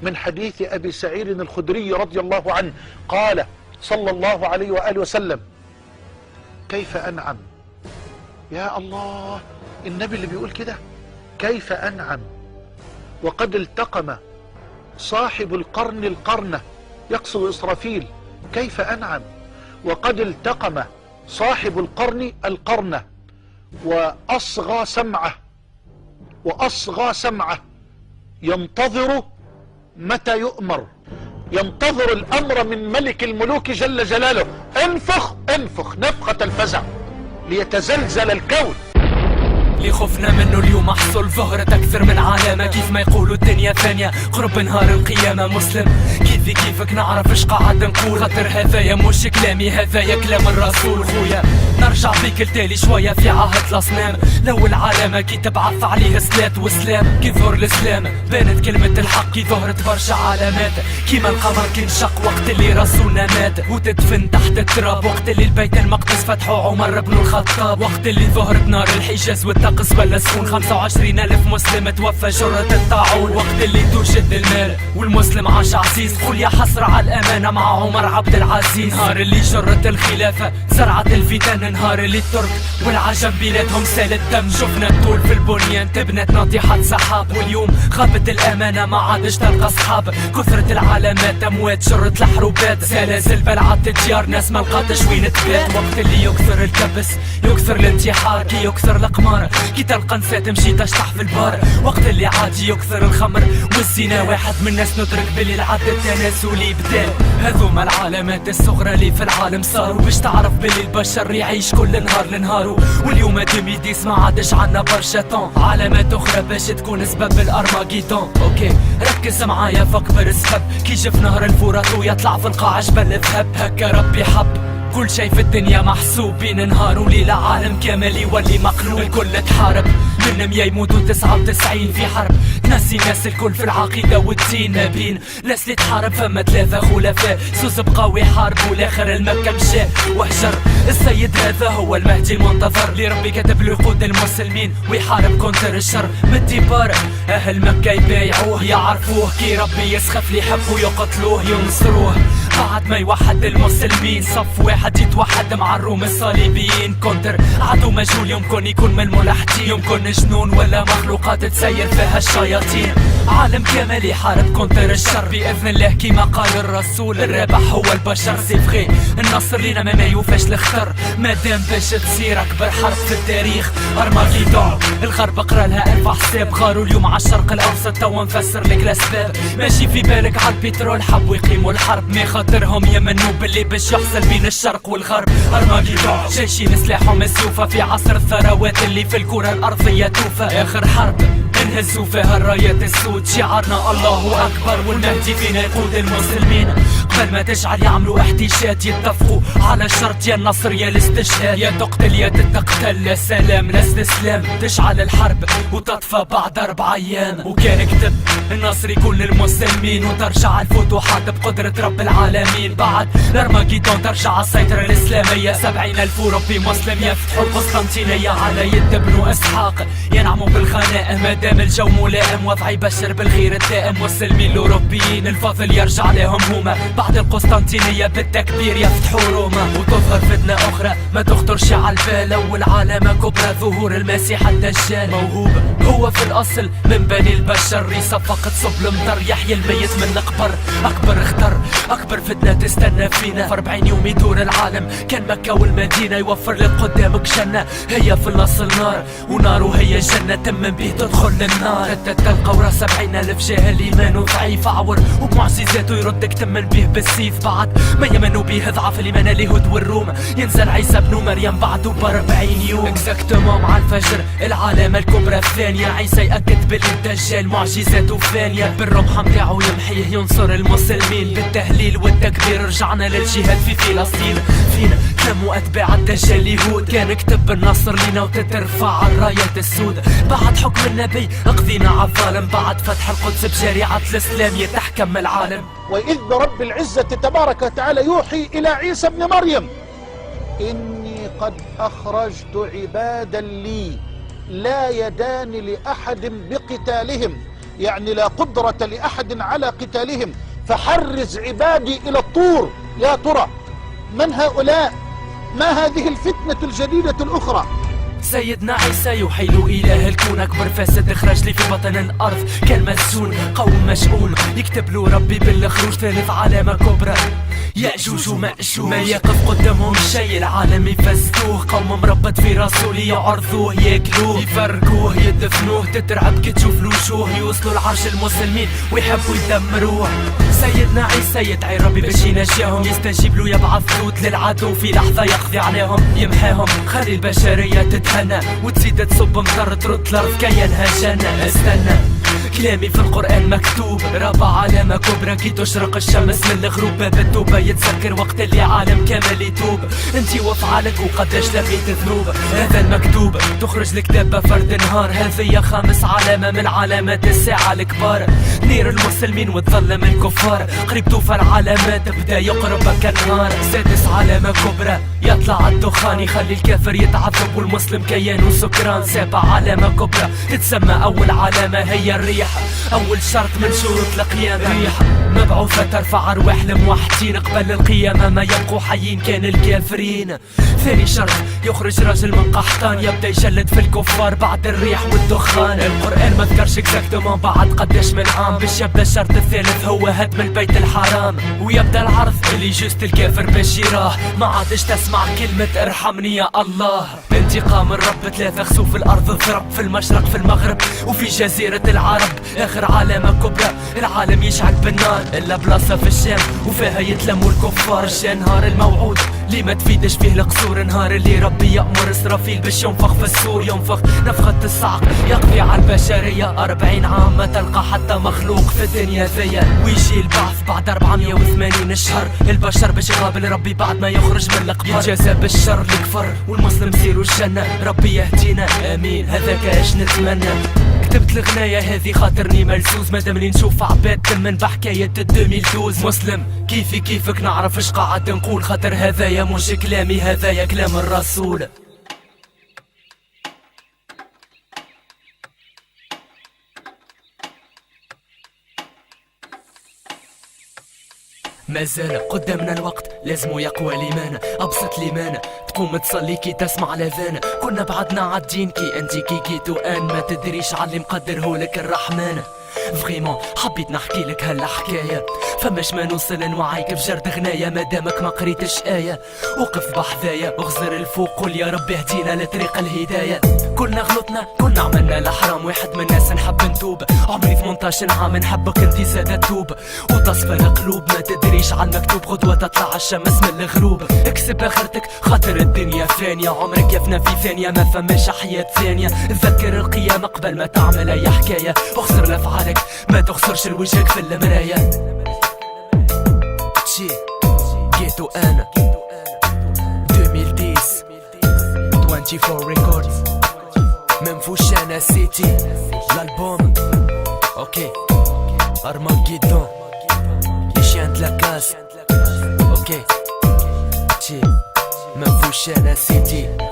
من حديث أبي سعيد الخدري رضي الله عنه قال صلى الله عليه وآله وسلم: كيف أنعم؟ يا الله، النبي اللي بيقول كده، كيف أنعم وقد التقم صاحب القرن القرنة، يقصد إسرافيل، كيف أنعم وقد التقم صاحب القرن القرنة وأصغى سمعه ينتظر متى يؤمر، ينتظر الأمر من ملك الملوك جل جلاله. انفخ نفخة الفزع ليتزلزل الكون. اللي خفنا منه اليوم حصل، ظهرت اكثر من علامة. كيف ما يقولوا الدنيا ثانية، قرب نهار القيامة. مسلم كيفك نعرف ايش قاعد نقول، خاطر هذايا مش كلامي، هذايا كلام الرسول. خويا نرجع بيك لتالي شوية في عهد الاصنام. الاول علامة كي تبعث عليه صلاة وسلام، كي ظهر الاسلام بانت كلمة الحق، كي ظهرت برشا علامات. كيما القمر كي انشق وقت اللي رسولنا مات، وتدفن تحت التراب وقت اللي البيت المقدس فتحوا عمر بن الخطاب، وقت اللي ظهرت نار الحجاز والطقس بلا سكون. 25,000 مسلم توفى جرة الطاعون، وقت اللي توجد المال والمسلم عاش عزيز. قول يا حسرة على الأمانة مع عمر عبد العزيز. نهار اللي جرت الخلافة زرعت الفتن، نهار اللي الترك والعجم بيناتهم سال الدم. شفنا الطول في البنيان تبنت ناطحات سحاب، واليوم خابت الأمانة ما عادش تلقى أصحاب. كثرة العلامات أموات جرت الحروبات، زلازل بلعت الديار ناس ما لقاتش وين تبات. وقت اللي يكثر الكبس يكثر الانتحار، كي يكثر القمار كي تلقى نساء تمشي تشطح في البار. وقت اللي عادي يكثر الخمر والزنا، واحد من الناس ندرك باللي العد التناسلي بدا. هذوما العلامات الصغرى اللي في العالم صاروا، باش تعرف باللي البشر يعيش كل نهار لنهارو. واليوم 2010 ما عادش عنا برشا طون، علامات اخرى باش تكون سبب الارماجيدون. اوكي ركز معايا فكبر السبب، كي جف نهر الفرات ويطلع في القاع جبل الذهب. هكا ربي حب كل شي في الدنيا محسوب، بين نهار وليلة عالم كامل يولي مقلوب. الكل تحارب منهم يموتوا 99 في حرب، ناسي الناس الكل في العقيدة والدين. ما بين ناس اللي تحارب فما 3 خلفاء، سوس بقاو يحاربوا والاخر المكة مشى وهجر. السيد هذا هو المهدي المنتظر، اللي ربي كتب له يقود المسلمين ويحارب كونتر الشر. من الدبار اهل مكة يبايعوه يعرفوه، كي ربي يسخف اللي يحبوا يقتلوه ينصروه. بعد ما يوحد المسلمين صف واحد يتوحد مع الروم الصليبيين. كونتر عدو مجهول، يمكن يكون من الملحدين، يمكن جنون ولا مخلوقات تسير فيها الشياطين. عالم كامل يحارب كونتر الشر بإذن الله، كيما قال الرسول الرابح هو البشر. سي فغي النصر لينا ما يوفاش الخطر، مادام باش تصير أكبر حرب في التاريخ أرماجيدون. الغرب قرا لها 1000 حساب، غاروا اليوم على الشرق الأوسط. توا نفسر لك الأسباب، ماشي في بالك على البترول حبوا يقيموا الحرب، ما خاطرهم يمنوا باللي باش يحصل بين الشرق والغرب أرماجيدون. جيشين سلاحهم مسيوفة في عصر الثروات اللي في الكرة الأرضية توفى. آخر حرب نهزوا فيها الرايات السود، شعارنا الله أكبر والمهدي فينا يقود المسلمين. قبل ما تشعل يعملوا احتشاد، يتفقوا على شرط يا النصر يا الاستشهاد، يا تقتل يا تتقتل، لا سلام لا استسلام. تشعل الحرب وتطفى بعد 4 أيام، وكان كتب النصر يكون للمسلمين، وترجع الفتوحات بقدرة رب العالمين. بعد الأرماجيدون ترجع السيطرة الإسلامية، 70,000 أوروبي مسلم يفتحوا القسطنطينية على يد ابن إسحاق، ينعموا بالغنائم مادام الجو ملائم. وضع يبشر بالخير الدائم، مسلمين الأوروبيين الفضل يرجع لهم هما. بعد القسطنطينية بالتكبير يفتحوا روما، وتظهر فتنة أخرى ما تخطرش على البال. أول علامة كبرى ظهور المسيح الدجال، موهوب هو في الأصل من بني البشر، ريسة فقط صب المطر يحيي الميت من القبر. أكبر اختر أكبر فتنة تستنى فينا، في 40 يوم يدور العالم كان مكة والمدينة، يوفر لك قدامك جنة هي في الأصل نار، وناره هي جنة تمن به تدخل للنار. تلقى ورا 70,000 جاهل إيمانه ضعيف عور، وبمعجزاته يردك تمن به بالسيف. بعد ما يمنوا به ضعف الإيمان اليهود والروم، ينزل عيسى بن مريم بعده ب40 يوم اكزاكتومون مع الفجر. العلامة الكبرى الثانية، عيسى يأكد بالدجال معجزاته فانية، بالرمح متاعه يمحيه ينصر المسلمين. بالتهليل والتكبير رجعنا للجهاد في فلسطين، فينا تلموا أتباع الدجال يهود. كان كتب النصر لينا وتترفع الرايات السود. بعد حكم النبي قضينا عالظالم، بعد فتح القدس بشريعة الإسلام يتحكم العالم. وإذ رب العزة تبارك وتعالى يوحي إلى عيسى ابن مريم: إني قد أخرجت عبادا لي لا يدان لأحد بقتالهم يعني لا قدرة لأحد على قتالهم، فحرز عبادي إلى الطور. يا ترى من هؤلاء؟ ما هذه الفتنة الجديدة الأخرى؟ سيدنا عيسى يحيل إله الكون، أكبر فاسد اخرج لي في بطن الأرض كان مسجون. قوم مشؤون يكتب له ربي بالخروج، ثالث علامة كبرى يأجوج ومأجوج. ما يقف قدامهم شيء، العالم يفسدوه. قوم مربط في راسه ليعرضوه، ياكلوه يفرقوه يدفنوه. تترعب كي تشوف الوجوه، يوصلوا لعرش المسلمين ويحبوا يدمروه. سيدنا عيسى يدعي ربي باش ينجيهم، يستجيب له يبعث ثوت للعدو في لحظة يقضي عليهم يمحيهم. خلي البشرية تتهنى وتزيد تصب مطر ترد الأرض كي ينهى الجنة. استنى كلامي في القرآن مكتوب، رابع علامة كبرى كي تشرق الشمس من الغروب. باب التوبة يتسكر وقت اللي عالم كامل يتوب. انتي وافعالك وقداش لقيت ذنوب، هذا المكتوب. تخرج لك دابة فرد نهار، هذه خامس علامة من علامات الساعة الكبار. نير المسلمين وتظلم الكفار، قريب توفى العلامات بدا يقرب كالنهار. سادس علامة كبرى يطلع الدخان، يخلي الكافر يتعذب والمسلم كيان وسكران. سابع علامة كبرى تتسمى أول علامة هي الريح، أول شرط من شروط القيامة. ريح مبعوثة ترفع أرواح الموحدين، قبل القيامة ما يبقوا حيين كان الكافرين. ثاني شرط يخرج رجل من قحطان، يبدأ يجلد في الكفار بعد الريح والدخان. القرآن ما ذكرش اكزاكتومون بعد قداش من عام باش يبدأ الشرط الثالث هو هدم البيت الحرام. ويبدأ العرض اللي جوست الكافر باش يراه، ما عادش تسمع كلمة ارحمني يا الله. انتقام الرب ثلاثة خسوف الأرض ضرب، في المشرق في المغرب وفي جزيرة العرب. آخر علامة كبرى العالم يشعل بالنار، إلا بلاصة في الشام وفيها يتلموا الكفار. جا نهار الموعود اللي ما تفيدش فيه القصور، نهار اللي ربي يأمر إسرافيل باش ينفخ في السور. ينفخ نفخة الصعق يقضي على البشرية، 40 عام ما تلقى حتى مخلوق في الدنيا ذيا. ويجي البعث بعد 480 شهر، البشر باش يقابل ربي بعد ما يخرج من القبر. يتجازى بالشر الكفر والمسلم سيروا الجنة، ربي يهدينا آمين هذاك اش نتمنى. كتبت الغناية هذه خاطرني ملزوز، مادامني نشوف عباد تمن بحكاية 2012. مسلم كيفي كيفك نعرف اش قاعد نقول، خاطر هذايا مش كلامي هذايا كلام الرسول. مازال قدامنا الوقت لازمو يقوى الإيمان، أبسط الإيمان تقوم تصلي كي تسمع الأذان. كنا بعدنا عالدين كي انتي كي جيتو آن، ما تدريش عاللي مقدرهولك الرحمن. فريمون حبيت نحكي لك هالحكاية، فماش ما نوصل نوعيك بجرد غناية مادامك ما قريتش آية. وقف بحذايا اغزر الفوق قول يا رب اهدينا لطريق الهداية. كلنا غلطنا كنا عملنا الحرام، واحد من الناس نحب نتوب. عمري 18 عام نحبك انتي زاد تتوب، وتصفى القلوب ما تدريش عالمكتوب. غدوة تطلع الشمس من الغروب، اكسب اخرتك خاطر الدنيا فانية. عمرك يفنى في ثانية ما فماش حياة ثانية. تذكر القيامة قبل ما تعمل اي حكاية، اخسر لافعالك ما تخسرش الوجهك في المراية. تشي جيتو انا 2010 24 ريكوردز منفوش انا سيتي الالبوم. اوكي ارماجيدون لشيان لاكاز. اوكي تشي منفوش انا سيتي.